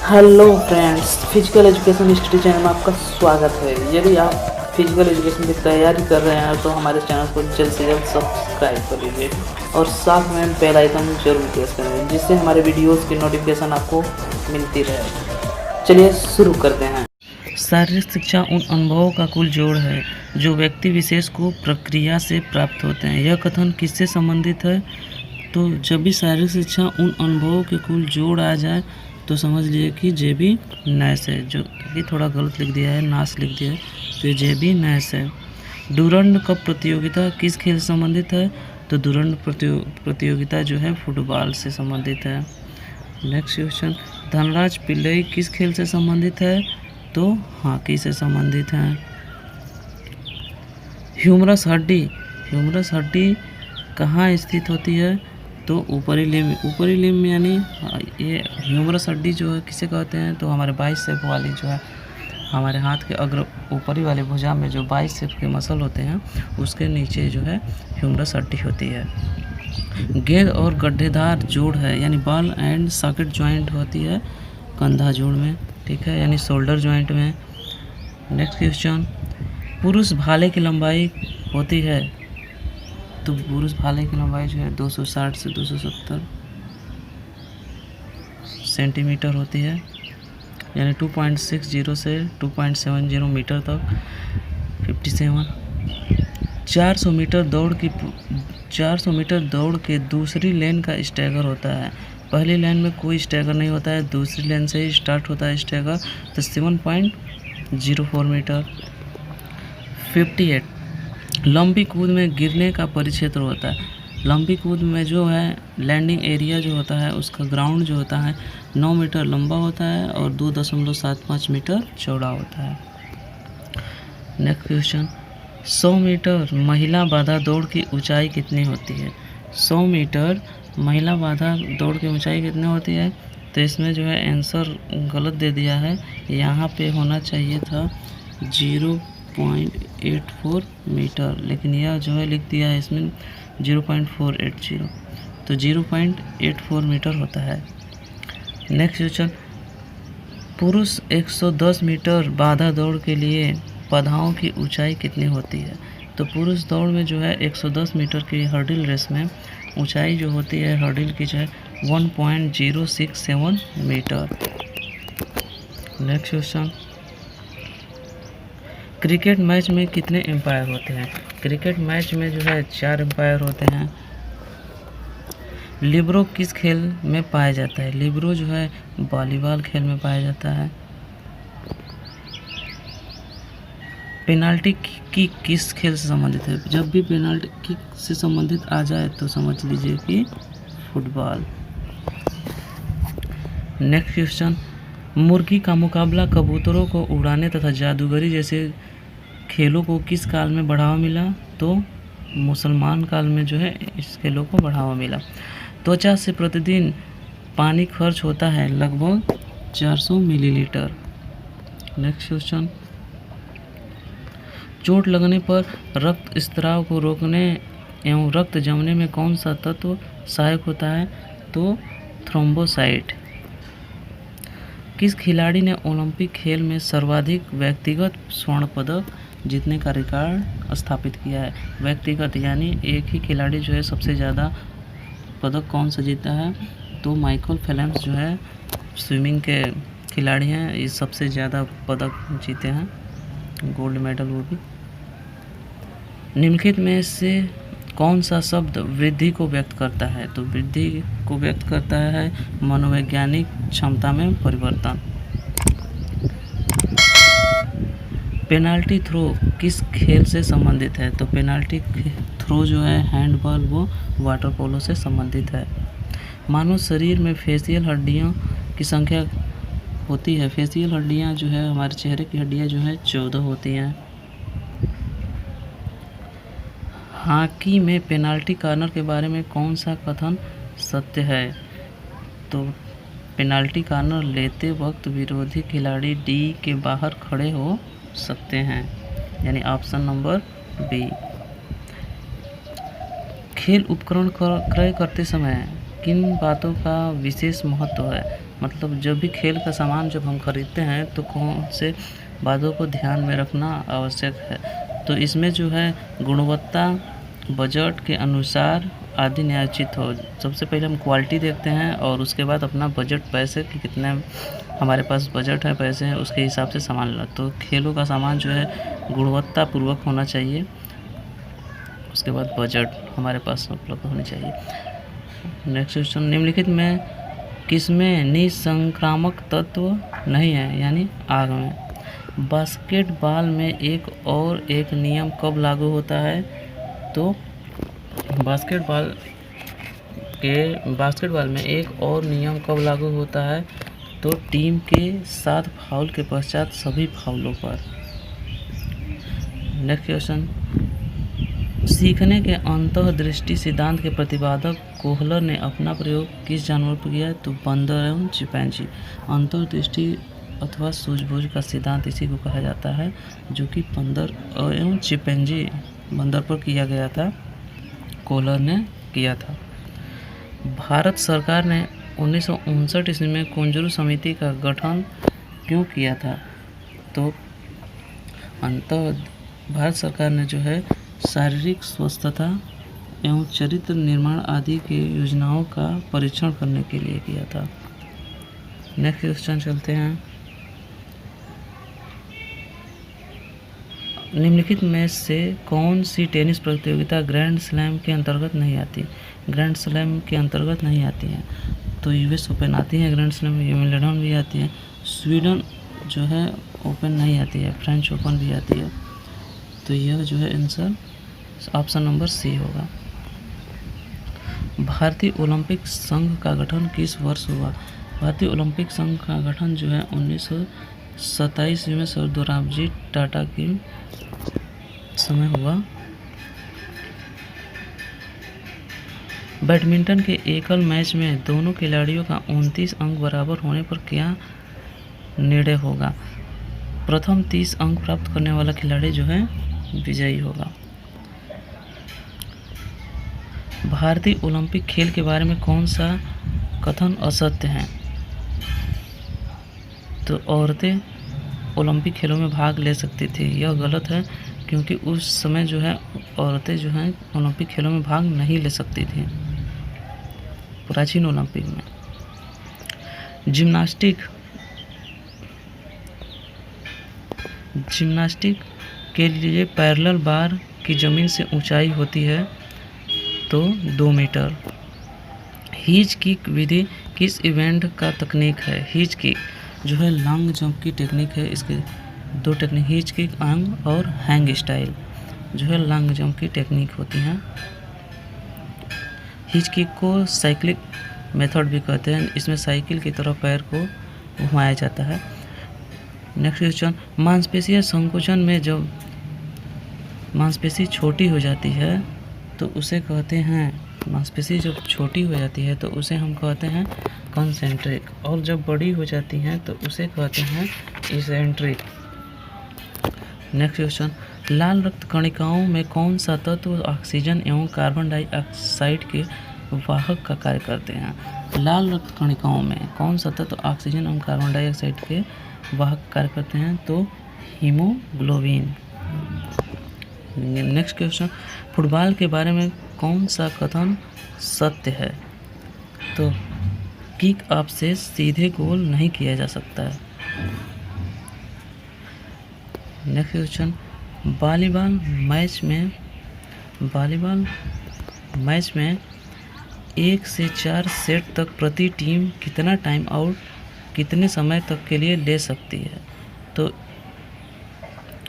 Hello friends, physical education study channel में आपका स्वागत है। यदि आप फिजिकल एजुकेशन की तैयारी कर रहे हैं तो हमारे चैनल को जल्द से जल्द सब्सक्राइब कर लीजिए और साथ में बेल आइकन जरूर प्रेस करें, जिससे हमारे वीडियोस की नोटिफिकेशन आपको मिलती रहे। चलिए शुरू करते हैं। शारीरिक शिक्षा उन अनुभवों का कुल जोड़ है जो व्यक्ति विशेष को प्रक्रिया से प्राप्त होते हैं। यह कथन किससे संबंधित है? तो जब भी शारीरिक शिक्षा उन अनुभवों के कुल जोड़ आ जाए तो समझ लीजिए कि जे.बी. नैश है। जो कि थोड़ा गलत लिख दिया है, नाश लिख दिया है, तो ये जे.बी. नैश है। डूरंड कप प्रतियोगिता किस खेल से संबंधित है? तो डूरंड प्रतियोगिता जो है फुटबॉल से संबंधित है। नेक्स्ट क्वेश्चन, धनराज पिल्लई किस खेल से संबंधित है? तो हॉकी से संबंधित है। ह्यूमरस हड्डी कहाँ स्थित होती है? तो ऊपरी लिम्ब यानी ये ह्यूमरस हड्डी जो है किसे कहते हैं? तो हमारे बाइसेप वाली जो है हमारे हाथ के अग्र ऊपरी वाली भुजा में जो बाइसेप के मसल होते हैं उसके नीचे जो है ह्यूमरस हड्डी होती है। गेंद और गड्ढेदार जोड़ है यानी बॉल एंड सॉकेट जॉइंट होती है कंधा जोड़ में, ठीक है, यानी शोल्डर जॉइंट में। नेक्स्ट क्वेश्चन, पुरुष भाले की लंबाई होती है? तो पुरुष भाले की लंबाई जो है 260 से 270 सेंटीमीटर होती है, यानी 2.60 से 2.70 मीटर तक। 57, 400 मीटर दौड़ के दूसरी लेन का स्टैगर होता है। पहली लेन में कोई स्टैगर नहीं होता है, दूसरी लेन से ही स्टार्ट होता है स्टैगर, तो 7.04 मीटर। 58, लंबी कूद में गिरने का परिक्षेत्र होता है। लंबी कूद में जो है लैंडिंग एरिया जो होता है उसका ग्राउंड जो होता है 9 मीटर लंबा होता है और 2.75 मीटर चौड़ा होता है। नेक्स्ट क्वेश्चन, 100 मीटर महिला बाधा दौड़ की ऊंचाई कितनी होती है? 100 मीटर महिला बाधा दौड़ की ऊंचाई कितनी होती है? तो इसमें जो है आंसर गलत दे दिया है, यहाँ पे होना चाहिए था 0.84 मीटर, लेकिन यह जो है लिख दिया है इसमें 0.480, तो 0.84 मीटर होता है। नेक्स्ट क्वेश्चन, पुरुष 110 मीटर बाधा दौड़ के लिए बाधाओं की ऊंचाई कितनी होती है? तो पुरुष दौड़ में जो है 110 मीटर की हर्डल रेस में ऊंचाई जो होती है हर्डल की जो है 1.067 metre. Next question, cricket match में कितने एम्पायर होते हैं? क्रिकेट मैच में जो है 4 एम्पायर होते हैं। लिब्रो किस खेल में पाया जाता है? लिब्रो जो है वॉलीबॉल खेल में पाया जाता है। पेनाल्टी किक किस खेल से संबंधित है? जब भी पेनाल्टी किक से संबंधित आ जाए तो समझ लीजिए कि फुटबॉल। नेक्स्ट क्वेश्चन, मुर्गी का मुकाबला कबूतरों को उड़ाने तथा जादूगरी जैसे खेलों को किस काल में बढ़ावा मिला? तो मुसलमान काल में जो है इस खेलों को बढ़ावा मिला। त्वचा से प्रतिदिन पानी खर्च होता है लगभग 400 मिलीलीटर। नेक्स्ट क्वेश्चन, चोट लगने पर रक्त स्राव को रोकने एवं रक्त जमने में कौन सा तत्व सहायक होता है? तो थ्रोम्बोसाइट। किस खिलाड़ी ने ओलंपिक खेल में सर्वाधिक व्यक्तिगत स्वर्ण पदक जीतने का रिकॉर्ड स्थापित किया है? व्यक्तिगत यानी एक ही खिलाड़ी जो है सबसे ज़्यादा पदक कौन सा जीता है? तो माइकल फेल्प्स जो है स्विमिंग के खिलाड़ी हैं, ये सबसे ज़्यादा पदक जीते हैं, गोल्ड मेडल वो भी। निम्नलिखित में से कौन सा शब्द वृद्धि को व्यक्त करता है? तो वृद्धि को व्यक्त करता है मनोवैज्ञानिक क्षमता में परिवर्तन। पेनाल्टी थ्रो किस खेल से संबंधित है? तो पेनाल्टी थ्रो जो है हैंडबॉल वो वाटर पोलो से संबंधित है। मानव शरीर में फेशियल हड्डियों की संख्या होती है। फेशियल हड्डियां जो है हमारे चेहरे की हड्डियां जो है 14 होती हैं। हॉकी में पेनाल्टी कॉर्नर के बारे में कौन सा कथन सत्य है? तो पेनाल्टी कॉर्नर लेते वक्त विरोधी खिलाड़ी डी के बाहर खड़े हो सकते हैं, यानी ऑप्शन नंबर बी। खेल उपकरण क्रय करते समय किन बातों का विशेष महत्व है? मतलब जब भी खेल का सामान जब हम खरीदते हैं तो कौन से बातों को ध्यान में रखना आवश्यक है। तो इसमें जो है गुणवत्ता बजट के अनुसार आदि न्यायोचित हो। सबसे पहले हम क्वालिटी देखते हैं और उसके बाद अपना बजट, पैसे कि कितने हमारे पास बजट है, पैसे हैं, उसके हिसाब से सामान लेना। तो खेलों का सामान जो है गुणवत्ता पूर्वक होना चाहिए। उसके बाद बजट हमारे पास उपलब्ध होनी चाहिए। नेक्स्ट क्वेश्चन, निम्नलिखित में किसमें निसंक्रामक तत्व नहीं है, यानी आग में। बास्केटबॉल में एक नियम कब लागू होता है। तो बास्केटबॉल में एक और नियम कब लागू होता है। तो टीम के 7 फाउल के पश्चात सभी फाउलों पर। नेक्स्ट क्वेश्चन, सीखने के अंतःदृष्टि सिद्धांत के प्रतिपादक कोहलर ने अपना प्रयोग किस जानवर पर किया। तो बंदर एवं चिंपैंजी। अंतर्दृष्टि अथवा सूझबूझ का सिद्धांत इसी को कहा जाता है, जो कि बंदर एवं चिंपैंजी बंदर पर किया गया था, कोहलर ने किया था। भारत सरकार ने 1959 ईस्वी में कुंजरू समिति का गठन क्यों किया था। तो भारत सरकार ने जो है शारीरिक स्वस्थता एवं चरित्र निर्माण आदि के योजनाओं का परीक्षण करने के लिए किया था। नेक्स्ट क्वेश्चन चलते हैं, निम्नलिखित में से कौन सी टेनिस प्रतियोगिता ग्रैंड स्लैम के अंतर्गत नहीं आती। ग्रैंड स्लैम के अंतर्गत नहीं आती है। तो यूएस ओपन आती है ग्रैंड स्लैम, विंबलडन भी आती है, स्वीडन जो है ओपन नहीं आती है, फ्रेंच ओपन भी आती है। तो यह जो है आंसर ऑप्शन नंबर सी होगा। भारतीय ओलंपिक संघ का गठन किस वर्ष हुआ। भारतीय ओलंपिक संघ का गठन जो है 1927 में सर दोराबजी टाटा के समय हुआ। बैडमिंटन के एकल मैच में दोनों खिलाड़ियों का 29 अंक बराबर होने पर क्या निर्णय होगा। प्रथम 30 अंक प्राप्त करने वाला खिलाड़ी जो है विजयी होगा। भारतीय ओलंपिक खेल के बारे में कौन सा कथन असत्य है। तो औरतें ओलंपिक खेलों में भाग ले सकती थी, यह गलत है, क्योंकि उस समय जो है औरतें जो हैं ओलंपिक खेलों में भाग नहीं ले सकती थी प्राचीन ओलंपिक में। जिम्नास्टिक के लिए पैरेलल बार की ज़मीन से ऊंचाई होती है तो 2 मीटर। हीच किक विधि किस इवेंट का तकनीक है। हीच किक जो है लॉन्ग जंप की टेक्निक है। इसके 2 टेक्निक, हीच किक और हैंग स्टाइल जो है लॉन्ग जंप की टेक्निक होती हैं। हीच किक को साइक्लिक मेथड भी कहते हैं, इसमें साइकिल की तरह पैर को घुमाया जाता है। नेक्स्ट क्वेश्चन, मांसपेशियां संकोचन में जब मांसपेशी छोटी हो जाती है तो उसे कहते हैं, मांसपेशी जब छोटी हो जाती है तो उसे हम कहते हैं कंसेंट्रिक, और जब बड़ी हो जाती हैं तो उसे कहते हैं इसेंट्रिक। नेक्स्ट क्वेश्चन, लाल रक्त कणिकाओं में कौन सा तत्व ऑक्सीजन एवं कार्बन डाइऑक्साइड के वाहक का कार्य करते हैं। लाल रक्त कणिकाओं में कौन सा तत्व ऑक्सीजन एवं कार्बन डाइऑक्साइड के वाहक कार्य करते हैं। तो हीमोग्लोबिन। नेक्स्ट क्वेश्चन, फुटबॉल के बारे में कौन सा कथन सत्य है। तो किक ऑफ से सीधे गोल नहीं किया जा सकता है। नेक्स्ट क्वेश्चन, वॉलीबॉल मैच में 1 से 4 सेट तक प्रति टीम कितना टाइम आउट कितने समय तक के लिए ले सकती है। तो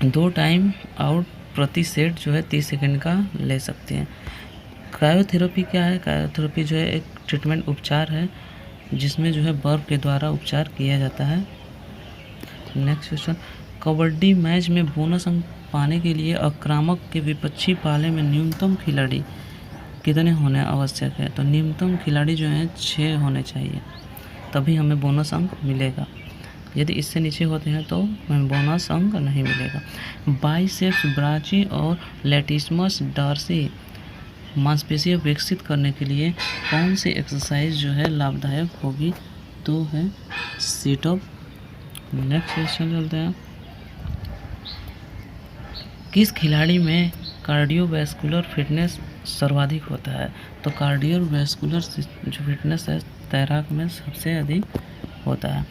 2 टाइम आउट प्रति सेट जो है 30 सेकंड का ले सकते हैं। क्रायोथेरेपी क्या है। क्रायोथेरेपी जो है एक ट्रीटमेंट उपचार है जिसमें जो है बर्फ के द्वारा उपचार किया जाता है। नेक्स्ट क्वेश्चन, कबड्डी मैच में बोनस अंक पाने के लिए आक्रामक के विपक्षी पाले में न्यूनतम खिलाड़ी कितने होने आवश्यक है। तो न्यूनतम खिलाड़ी जो हैं 6 होने चाहिए, तभी हमें बोनस अंक मिलेगा। यदि इससे नीचे होते हैं तो हमें बोनस अंक नहीं मिलेगा। बाइसेप्स ब्राची और लैटिसमस डार्सी मांसपेशियां विकसित करने के लिए कौन सी एक्सरसाइज जो है लाभदायक होगी। 2 है सीट अप। नेक्स्ट क्वेश्चन चलते हैं, किस खिलाड़ी में कार्डियोवैस्कुलर फिटनेस सर्वाधिक होता है? तो कार्डियोवैस्कुलर जो फिटनेस है तैराक में सबसे अधिक होता है।